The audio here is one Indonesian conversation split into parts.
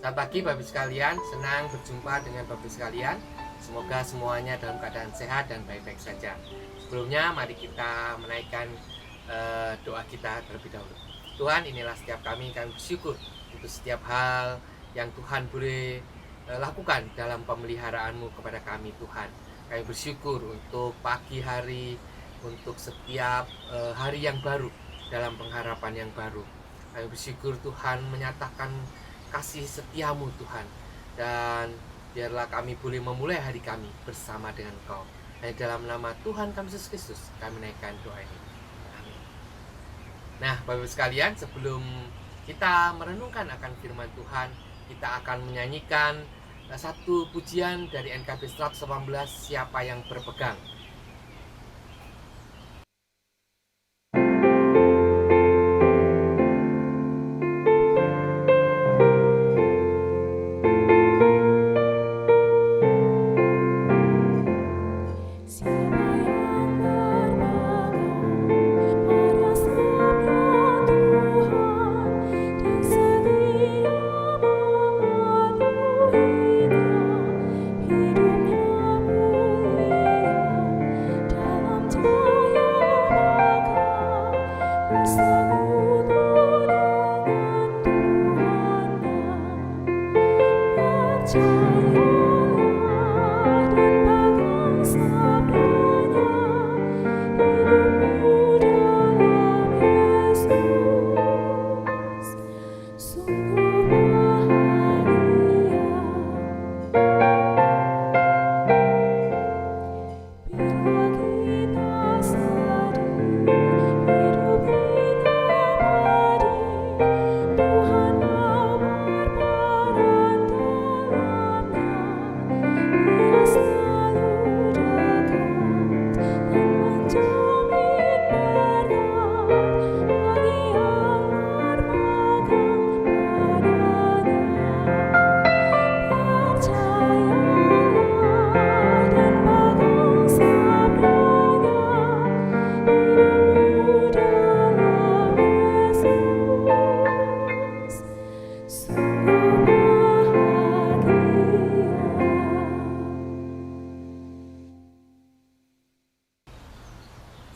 Selamat pagi Bapak sekalian, senang berjumpa dengan Bapak sekalian. Semoga semuanya dalam keadaan sehat dan baik-baik saja. Sebelumnya mari kita menaikkan doa kita terlebih dahulu. Tuhan, inilah setiap kami bersyukur untuk setiap hal yang Tuhan boleh lakukan dalam pemeliharaan-Mu kepada kami Tuhan. Kami bersyukur untuk pagi hari, untuk setiap hari yang baru dalam pengharapan yang baru. Kami bersyukur Tuhan menyatakan kasih setiamu Tuhan, dan biarlah kami boleh memulai hari kami bersama dengan Engkau. Hanya dalam nama Tuhan kami Yesus Kristus kami naikkan doa ini. Amin. Nah Bapak sekalian, sebelum kita merenungkan akan firman Tuhan, kita akan menyanyikan satu pujian dari NKB 118, Siapa yang Berpegang.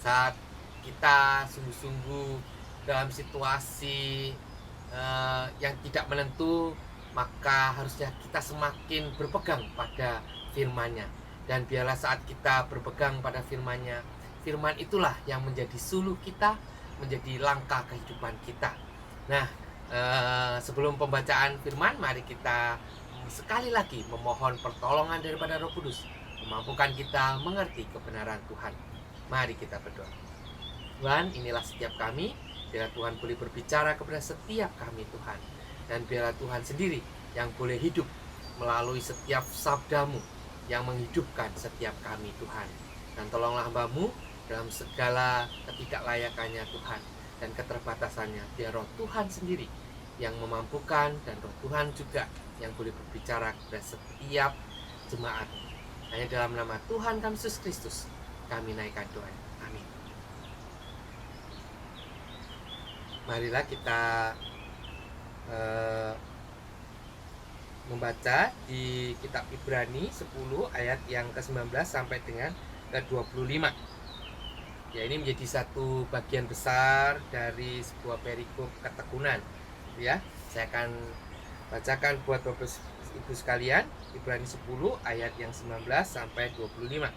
Saat kita sungguh-sungguh dalam situasi yang tidak menentu, maka harusnya kita semakin berpegang pada firman-Nya. Dan biarlah saat kita berpegang pada firman-Nya, firman itulah yang menjadi suluh kita, menjadi langkah kehidupan kita. Nah, sebelum pembacaan firman, mari kita sekali lagi memohon pertolongan daripada Roh Kudus, memampukan kita mengerti kebenaran Tuhan. Mari kita berdoa. Tuhan, inilah setiap kami. Biarlah Tuhan boleh berbicara kepada setiap kami Tuhan. Dan biarlah Tuhan sendiri yang boleh hidup melalui setiap sabda-Mu yang menghidupkan setiap kami Tuhan. Dan tolonglah hamba-Mu dalam segala ketidaklayakannya Tuhan dan keterbatasannya. Biar Roh Tuhan sendiri yang memampukan, dan Roh Tuhan juga yang boleh berbicara kepada setiap jemaat. Hanya dalam nama Tuhan kami Yesus Kristus kami naikkan doa. Amin. Marilah kita membaca di kitab Ibrani 10 ayat yang ke-19 sampai dengan ke-25. Ya, ini menjadi satu bagian besar dari sebuah perikop ketekunan. Ya, saya akan bacakan buat Bapak Ibu sekalian, Ibrani 10 ayat yang 19 sampai 25.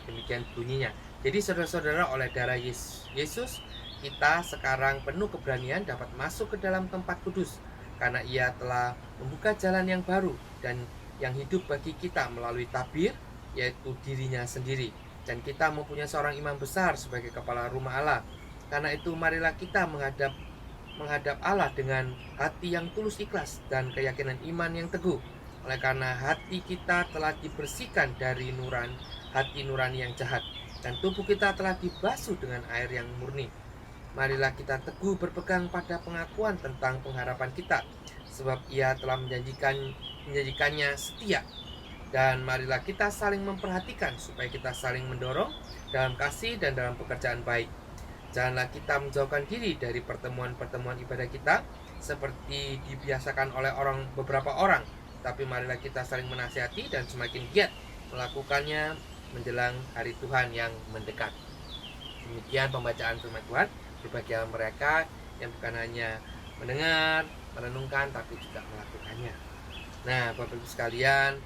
Demikian bunyinya. Jadi saudara-saudara, oleh darah Yesus kita sekarang penuh keberanian dapat masuk ke dalam tempat kudus, karena Ia telah membuka jalan yang baru dan yang hidup bagi kita melalui tabir, yaitu dirinya sendiri. Dan kita mempunyai seorang imam besar sebagai kepala rumah Allah. Karena itu marilah kita menghadap Allah dengan hati yang tulus ikhlas dan keyakinan iman yang teguh. Oleh karena hati kita telah dibersihkan dari hati nurani yang jahat, dan tubuh kita telah dibasuh dengan air yang murni. Marilah kita teguh berpegang pada pengakuan tentang pengharapan kita, sebab Ia telah menjanjikannya setia. Dan marilah kita saling memperhatikan supaya kita saling mendorong dalam kasih dan dalam pekerjaan baik. Janganlah kita menjauhkan diri dari pertemuan-pertemuan ibadah kita, seperti dibiasakan oleh beberapa orang, tapi marilah kita saling menasihati dan semakin giat melakukannya menjelang hari Tuhan yang mendekat. Demikian pembacaan firman Tuhan. Berbahagia mereka yang bukan hanya mendengar, merenungkan, tapi juga melakukannya. Nah, Bapak Ibu sekalian,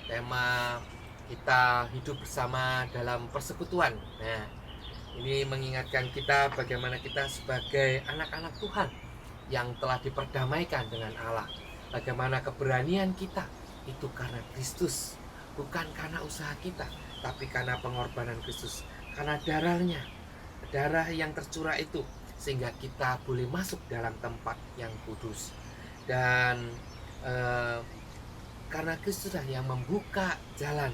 tema kita hidup bersama dalam persekutuan. Nah, ini mengingatkan kita bagaimana kita sebagai anak-anak Tuhan yang telah diperdamaikan dengan Allah. Bagaimana keberanian kita itu karena Kristus, bukan karena usaha kita, tapi karena pengorbanan Kristus, karena darah yang tercurah itu, sehingga kita boleh masuk dalam tempat yang kudus. Dan karena Kristus yang membuka jalan.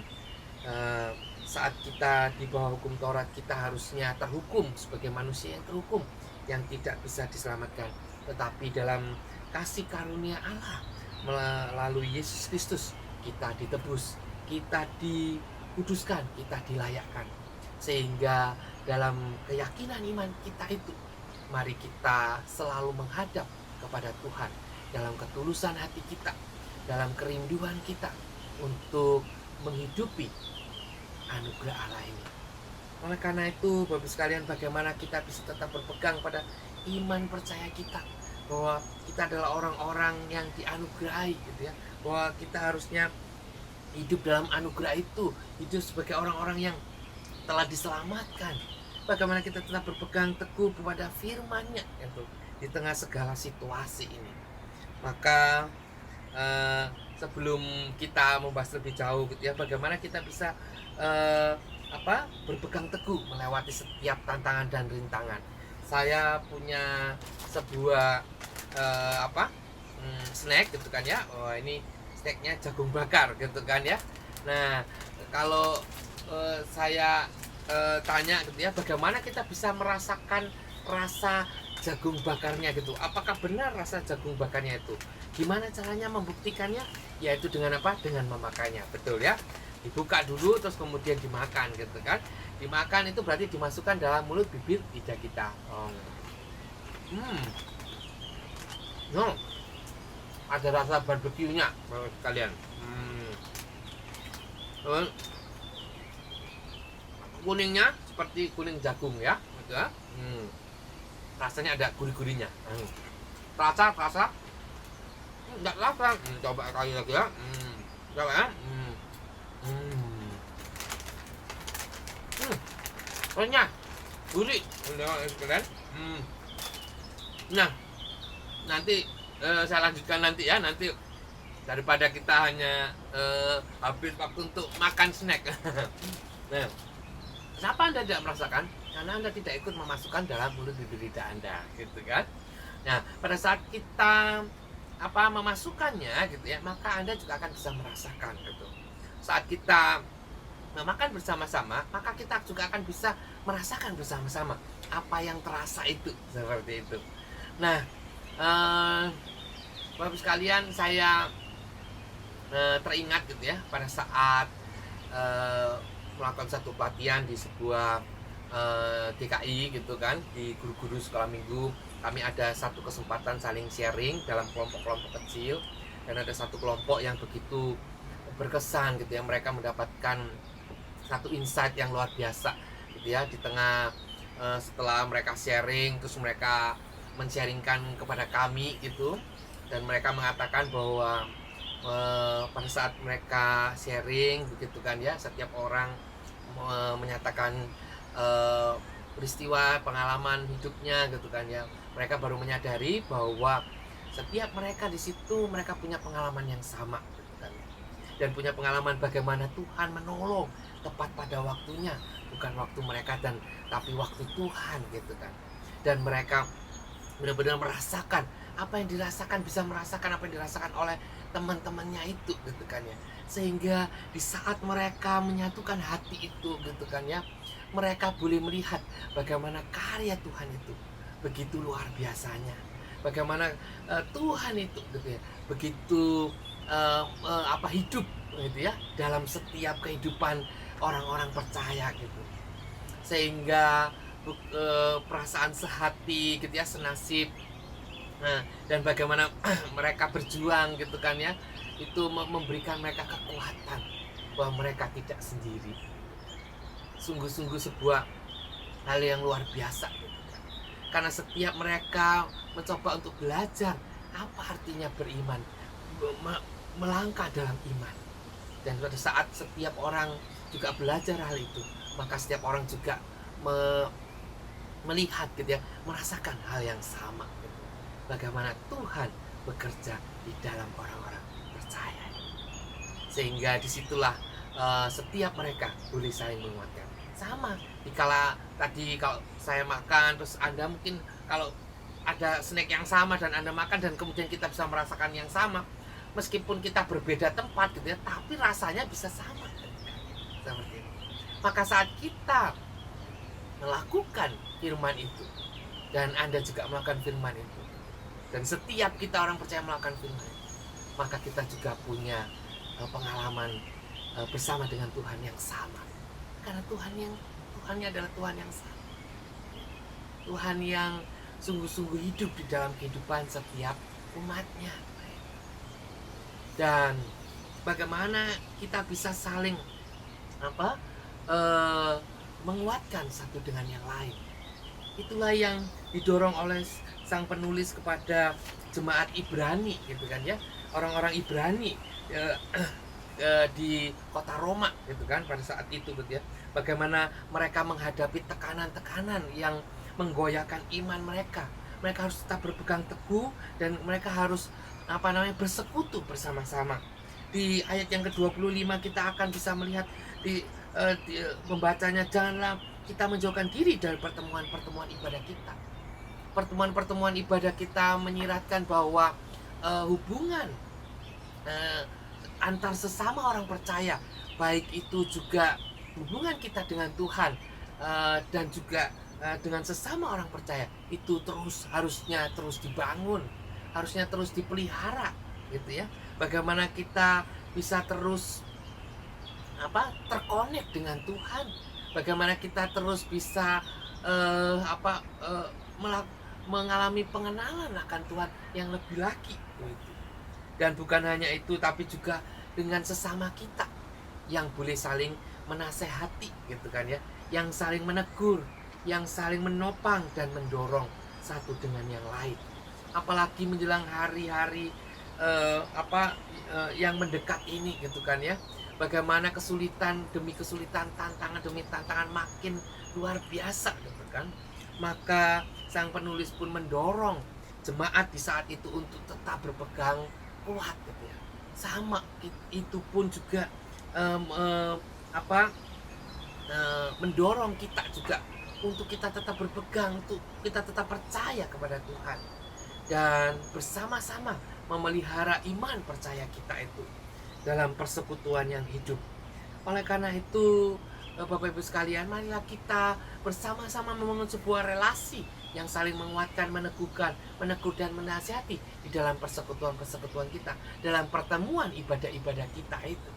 Saat kita di bawah hukum Taurat, kita harusnya terhukum sebagai manusia yang terhukum, yang tidak bisa diselamatkan. Tetapi dalam kasih karunia Allah melalui Yesus Kristus, kita ditebus, kita dikuduskan, kita dilayakkan. Sehingga dalam keyakinan iman kita itu, mari kita selalu menghadap kepada Tuhan dalam ketulusan hati kita, dalam kerinduan kita untuk menghidupi anugerah Allah ini. Oleh karena itu, Bapak sekalian, bagaimana kita bisa tetap berpegang pada iman percaya kita, bahwa kita adalah orang-orang yang dianugerahi, gitu ya, bahwa kita harusnya hidup dalam anugerah itu, hidup sebagai orang-orang yang telah diselamatkan. Bagaimana kita tetap berpegang teguh kepada firman-Nya itu di tengah segala situasi ini. Maka sebelum kita membahas lebih jauh, gitu ya, bagaimana kita bisa berpegang teguh melewati setiap tantangan dan rintangan. Saya punya sebuah snack, gitu kan ya. Oh, ini snacknya jagung bakar, gitu kan ya. Nah, kalau saya tanya, gitu ya, bagaimana kita bisa merasakan rasa jagung bakarnya, gitu. Apakah benar rasa jagung bakarnya itu? Gimana caranya membuktikannya? Yaitu dengan apa? Dengan memakannya, betul ya. Dibuka dulu, terus kemudian dimakan, gitu kan. Dimakan itu berarti dimasukkan dalam mulut, bibir, lidah kita. Ada rasa barbeque-nya, kalian. Kuningnya seperti kuning jagung ya, gitu ya. Rasanya ada gurih-gurihnya. Rasa enggak rasa. Coba kali lagi ya. Coba ya. Renyah, gurih, kalian. Nah, nanti saya lanjutkan nanti ya, nanti daripada kita hanya habis waktu untuk makan snack. Nah, kenapa Anda tidak merasakan? Karena Anda tidak ikut memasukkan dalam mulut bibir lidah Anda, gitu kan? Nah, pada saat kita memasukkannya, gitu ya, maka Anda juga akan bisa merasakan, gitu. Saat kita memakan bersama-sama, maka kita juga akan bisa merasakan bersama-sama apa yang terasa itu, seperti itu. Nah, Bapak sekalian, saya teringat, gitu ya, pada saat melakukan satu pelatihan di sebuah DKI, gitu kan, di guru-guru sekolah minggu. Kami ada satu kesempatan saling sharing dalam kelompok-kelompok kecil, dan ada satu kelompok yang begitu berkesan, gitu ya. Mereka mendapatkan satu insight yang luar biasa, gitu ya, di tengah setelah mereka sharing, terus mereka men-sharingkan kepada kami, gitu. Dan mereka mengatakan bahwa pada saat mereka sharing, begitu kan ya, setiap orang menyatakan peristiwa pengalaman hidupnya, gitu kan ya. Mereka baru menyadari bahwa setiap mereka di situ mereka punya pengalaman yang sama, gitu kan. Dan punya pengalaman bagaimana Tuhan menolong tepat pada waktunya, bukan waktu mereka tapi waktu Tuhan, gitu kan. Dan mereka benar-benar merasakan apa yang dirasakan, bisa merasakan apa yang dirasakan oleh teman-temannya itu, gitu kan ya. Sehingga di saat mereka menyatukan hati itu, gitu kan ya, mereka boleh melihat bagaimana karya Tuhan itu begitu luar biasanya, bagaimana Tuhan itu, gitu ya, begitu hidup, gitu ya, dalam setiap kehidupan orang-orang percaya, gitu. Sehingga perasaan sehati, gitu ya, senasib Nah, dan bagaimana mereka berjuang gitu kan ya, itu memberikan mereka kekuatan bahwa mereka tidak sendiri. Sungguh-sungguh sebuah hal yang luar biasa gitu kan. Karena setiap mereka mencoba untuk belajar apa artinya beriman, melangkah dalam iman. Dan pada saat setiap orang juga belajar hal itu, maka setiap orang juga melihat gitu ya, merasakan hal yang sama gitu. Bagaimana Tuhan bekerja di dalam orang-orang percaya, sehingga disitulah setiap mereka boleh saling menguatkan. Sama dikala tadi kalau saya makan, terus Anda mungkin kalau ada snack yang sama dan Anda makan, dan kemudian kita bisa merasakan yang sama, meskipun kita berbeda tempat gitu ya, tapi rasanya bisa sama seperti itu. Maka saat kita melakukan firman itu, dan Anda juga melakukan firman itu, dan setiap kita orang percaya melakukan firman itu, maka kita juga punya pengalaman bersama dengan Tuhan yang sama. Karena Tuhannya adalah Tuhan yang sama, Tuhan yang sungguh-sungguh hidup di dalam kehidupan setiap umatnya. Dan bagaimana kita bisa saling menguatkan satu dengan yang lain. Itulah yang didorong oleh sang penulis kepada jemaat Ibrani gitu kan ya, orang-orang Ibrani di kota Roma gitu kan pada saat itu gitu ya. Bagaimana mereka menghadapi tekanan-tekanan yang menggoyahkan iman mereka. Mereka harus tetap berpegang teguh, dan mereka harus bersekutu bersama-sama. Di ayat yang ke-25 kita akan bisa melihat membacanya, janganlah kita menjauhkan diri dari pertemuan-pertemuan ibadah kita. Pertemuan-pertemuan ibadah kita menyiratkan bahwa hubungan antar sesama orang percaya, baik itu juga hubungan kita dengan Tuhan dan juga dengan sesama orang percaya, itu harusnya terus dibangun, harusnya terus dipelihara gitu ya. Bagaimana kita bisa terus terkonek dengan Tuhan, bagaimana kita terus bisa mengalami pengenalan akan Tuhan yang lebih lagi gitu. Dan bukan hanya itu, tapi juga dengan sesama kita yang boleh saling menasehati gitu kan ya, yang saling menegur, yang saling menopang dan mendorong satu dengan yang lain. Apalagi menjelang hari-hari yang mendekat ini gitu kan ya, bagaimana kesulitan demi kesulitan, tantangan demi tantangan makin luar biasa gitu kan. Maka sang penulis pun mendorong jemaat di saat itu untuk tetap berpegang kuat gitu ya. Sama itu pun juga mendorong kita juga untuk kita tetap berpegang, untuk kita tetap percaya kepada Tuhan, dan bersama-sama memelihara iman percaya kita itu dalam persekutuan yang hidup. Oleh karena itu, Bapak Ibu sekalian, marilah kita bersama-sama membangun sebuah relasi yang saling menguatkan, meneguhkan, menegur dan menasihati di dalam persekutuan-persekutuan kita, dalam pertemuan ibadah-ibadah kita itu.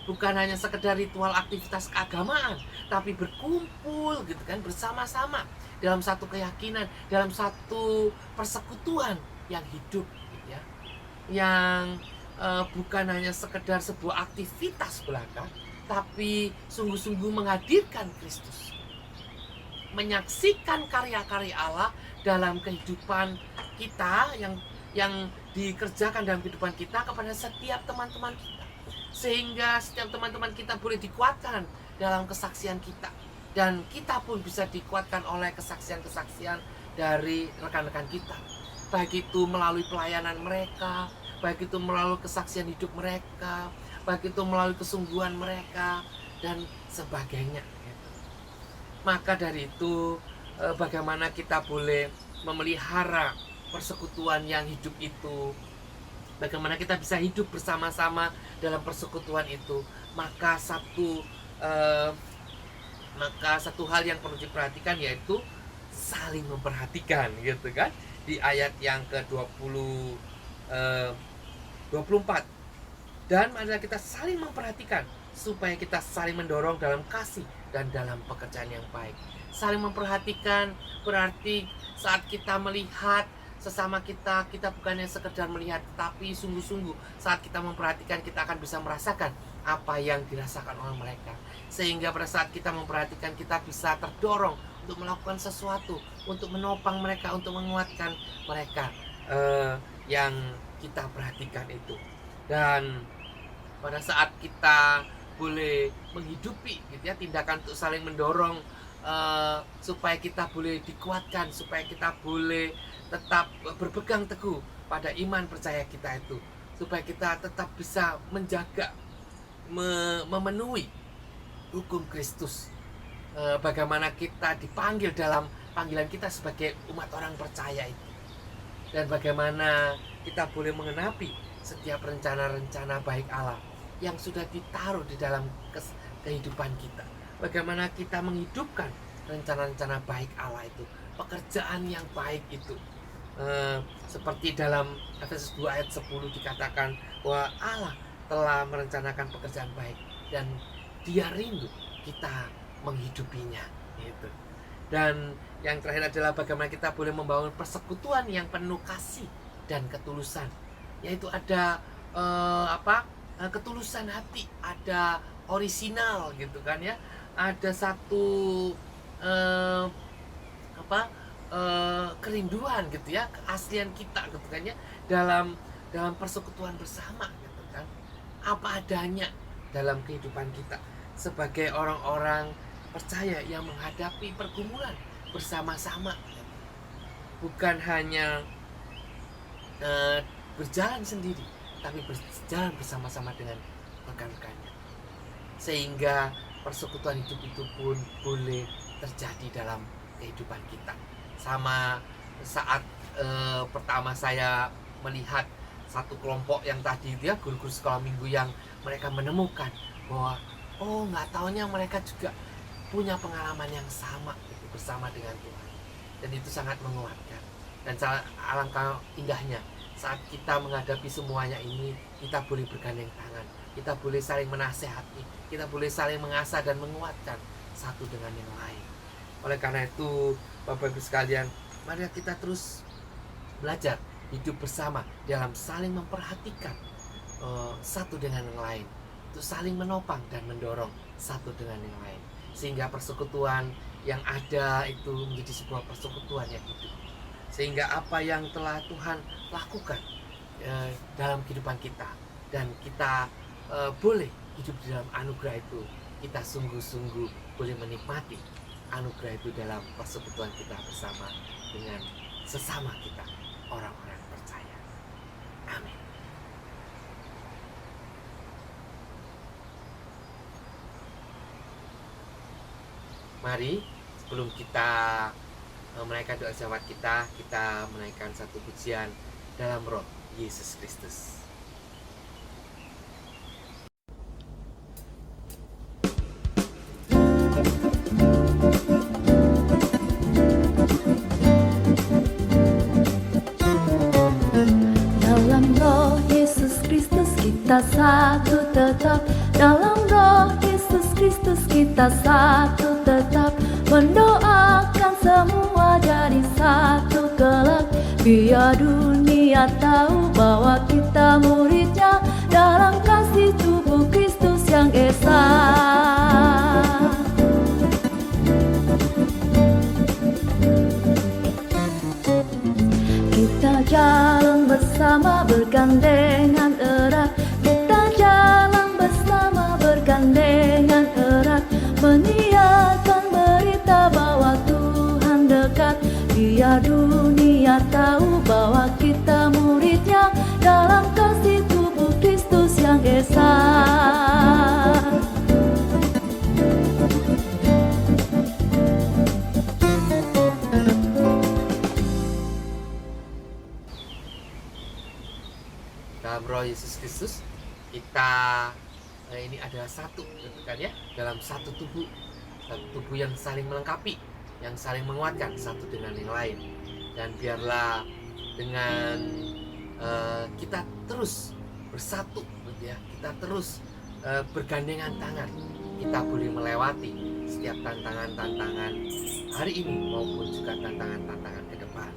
Bukan hanya sekedar ritual aktivitas keagamaan, tapi berkumpul gitu kan, bersama-sama dalam satu keyakinan, dalam satu persekutuan yang hidup gitu ya. Yang bukan hanya sekedar sebuah aktivitas belaka, tapi sungguh-sungguh menghadirkan Kristus, menyaksikan karya-karya Allah dalam kehidupan kita yang dikerjakan dalam kehidupan kita kepada setiap teman-teman kita, sehingga setiap teman-teman kita boleh dikuatkan dalam kesaksian kita, dan kita pun bisa dikuatkan oleh kesaksian-kesaksian dari rekan-rekan kita, baik itu melalui pelayanan mereka, baik itu melalui kesaksian hidup mereka, baik itu melalui kesungguhan mereka dan sebagainya. Maka dari itu, bagaimana kita boleh memelihara persekutuan yang hidup itu, bagaimana kita bisa hidup bersama-sama dalam persekutuan itu. Maka satu hal yang perlu diperhatikan, yaitu saling memperhatikan gitu kan. Di ayat yang ke-24, dan marilah kita saling memperhatikan supaya kita saling mendorong dalam kasih dan dalam pekerjaan yang baik. Saling memperhatikan berarti saat kita melihat sesama kita, kita bukannya sekedar melihat, tapi sungguh-sungguh saat kita memperhatikan, kita akan bisa merasakan apa yang dirasakan oleh mereka. Sehingga pada saat kita memperhatikan, kita bisa terdorong untuk melakukan sesuatu, untuk menopang mereka, untuk menguatkan mereka yang kita perhatikan itu. Dan pada saat kita boleh menghidupi gitu ya, tindakan untuk saling mendorong, supaya kita boleh dikuatkan, supaya kita boleh tetap berpegang teguh pada iman percaya kita itu, supaya kita tetap bisa menjaga, memenuhi hukum Kristus. Bagaimana kita dipanggil dalam panggilan kita sebagai umat orang percaya itu, dan bagaimana kita boleh mengenapi setiap rencana-rencana baik Allah yang sudah ditaruh di dalam kehidupan kita. Bagaimana kita menghidupkan rencana-rencana baik Allah itu, pekerjaan yang baik itu. Seperti dalam Efesus 2 ayat 10 dikatakan bahwa Allah telah merencanakan pekerjaan baik dan Dia rindu kita menghidupinya gitu. Dan yang terakhir adalah bagaimana kita boleh membangun persekutuan yang penuh kasih dan ketulusan, yaitu ada ketulusan hati, ada orisinal gitu kan ya, ada satu kerinduan gitu ya, keaslian kita gitu kan ya, dalam persekutuan bersama gitu kan, apa adanya dalam kehidupan kita sebagai orang-orang percaya yang menghadapi pergumulan bersama-sama, bukan hanya berjalan sendiri, tapi berjalan bersama-sama dengan rekan-rekannya, sehingga persekutuan hidup itu pun boleh terjadi dalam kehidupan kita. Sama saat pertama saya melihat satu kelompok yang tadi itu ya, guru-guru sekolah minggu, yang mereka menemukan bahwa nggak taunya mereka juga punya pengalaman yang sama gitu, bersama dengan Tuhan, dan itu sangat menguatkan. Dan alangkah indahnya saat kita menghadapi semuanya ini, kita boleh bergandeng tangan, kita boleh saling menasehati, kita boleh saling mengasah dan menguatkan satu dengan yang lain. Oleh karena itu, Bapak Ibu sekalian, mari kita terus belajar hidup bersama dalam saling memperhatikan satu dengan yang lain, untuk saling menopang dan mendorong satu dengan yang lain, sehingga persekutuan yang ada itu menjadi sebuah persekutuan yang hidup, sehingga apa yang telah Tuhan lakukan dalam kehidupan kita, dan kita boleh hidup di dalam anugerah itu, kita sungguh-sungguh boleh menikmati anugerah itu dalam persekutuan kita bersama dengan sesama kita, orang-orang percaya. Amin. Mari sebelum kita menaikkan doa jawab kita menaikkan satu pujian dalam roh Yesus Kristus. Dalam roh Yesus Kristus kita satu tetap, dalam roh Yesus Kristus kita satu tetap, mendoakan semua jadi satu kelak. Biar dunia tahu bahwa kita muridnya dalam kasih tubuh Kristus yang esa. Kita jalan bersama bergandengan erat, kita jalan bersama bergandengan erat, menyiarkan berita bahwa Tuhan dekat. Biar dunia tahu bahwa kita muridnya dalam kasih tubuh Kristus yang esa. Dalam roh Yesus Kristus kita ini adalah satu kan ya, dalam satu tubuh yang saling melengkapi, yang saling menguatkan satu dengan yang lain. Dan biarlah dengan kita terus bersatu ya, kita terus bergandengan tangan, kita boleh melewati setiap tantangan-tantangan hari ini maupun juga tantangan-tantangan ke depan.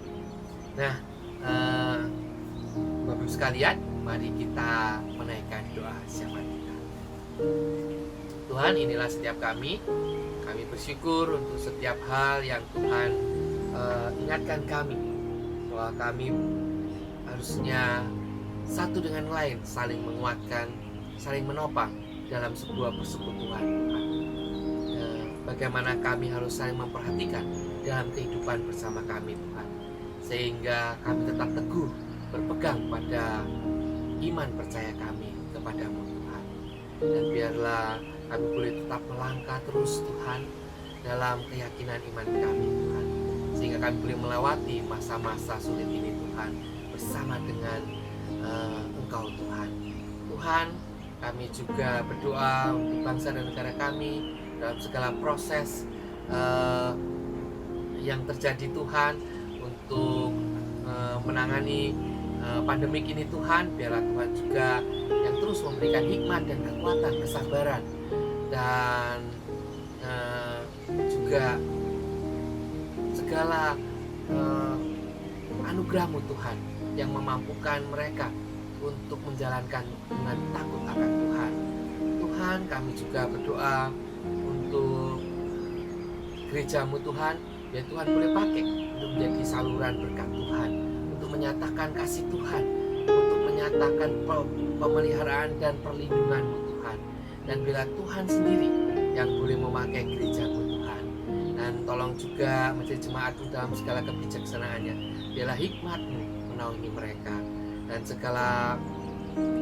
Nah, Bapak Ibu sekalian, mari kita menaikkan doa syafaat kita. Tuhan, inilah setiap kami. Kami bersyukur untuk setiap hal yang Tuhan ingatkan kami, bahwa kami harusnya satu dengan lain saling menguatkan, saling menopang dalam sebuah persekutuan, Tuhan. Bagaimana kami harus saling memperhatikan dalam kehidupan bersama kami, Tuhan, sehingga kami tetap teguh berpegang pada iman percaya kami kepadamu, Tuhan. Dan biarlah kami boleh tetap melangkah terus, Tuhan, dalam keyakinan iman kami, Tuhan, sehingga kami boleh melewati masa-masa sulit ini, Tuhan, bersama dengan Engkau, Tuhan. Tuhan, kami juga berdoa untuk bangsa dan negara kami dalam segala proses yang terjadi, Tuhan, untuk menangani pandemik ini, Tuhan. Biarlah Tuhan juga yang terus memberikan hikmat dan kekuatan, kesabaran, dan juga segala anugerah-Mu, Tuhan, yang memampukan mereka untuk menjalankan dengan takut akan Tuhan. Tuhan, kami juga berdoa untuk gereja-Mu, Tuhan. Biar Tuhan boleh pakai untuk menjadi saluran berkat Tuhan, untuk menyatakan kasih Tuhan, untuk menyatakan pemeliharaan dan perlindungan-Mu, Tuhan. Dan bila Tuhan sendiri yang boleh memakai gereja-Mu, Tuhan. Dan tolong juga menjadi jemaat-Mu dalam segala kebijaksanaannya. Biarlah hikmat-Mu menaungi mereka, dan segala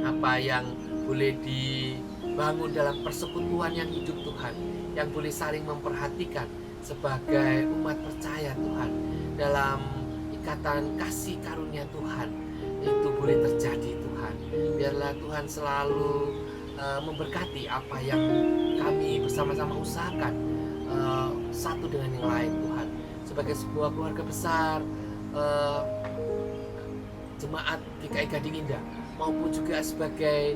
apa yang boleh dibangun dalam persekutuan yang hidup, Tuhan, yang boleh saling memperhatikan sebagai umat percaya, Tuhan, dalam ikatan kasih karunia Tuhan, itu boleh terjadi, Tuhan. Biarlah Tuhan selalu memberkati apa yang kami bersama-sama usahakan, satu dengan yang lain, Tuhan, sebagai sebuah keluarga besar, jemaat GKI Gading Indah, maupun juga sebagai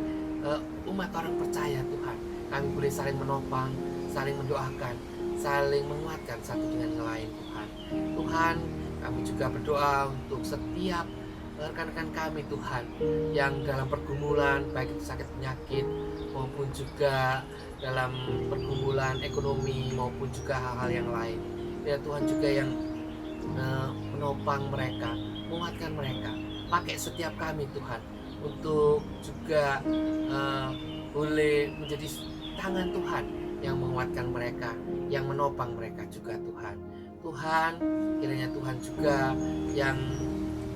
umat orang percaya, Tuhan. Kami boleh saling menopang, saling mendoakan, saling menguatkan satu dengan yang lain, Tuhan. Tuhan, kami juga berdoa untuk setiap rekan-rekan kami, Tuhan, yang dalam pergumulan, baik itu sakit penyakit maupun juga dalam pergumulan ekonomi maupun juga hal-hal yang lain. Ya Tuhan, juga yang menopang mereka, menguatkan mereka. Pakai setiap kami, Tuhan, untuk juga boleh menjadi tangan Tuhan yang menguatkan mereka, yang menopang mereka juga, Tuhan. Tuhan, kiranya Tuhan juga yang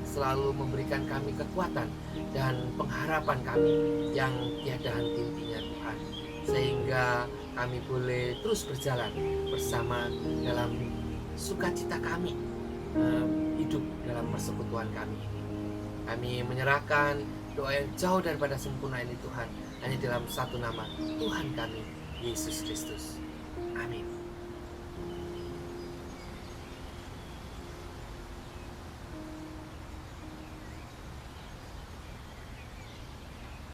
selalu memberikan kami kekuatan dan pengharapan kami yang tiada henti-hentinya, Tuhan, sehingga kami boleh terus berjalan bersama dalam sukacita kami, hidup dalam persekutuan kami. Kami menyerahkan doa yang jauh daripada sempurna ini, Tuhan, hanya dalam satu nama, Tuhan kami, Yesus Kristus. Amin.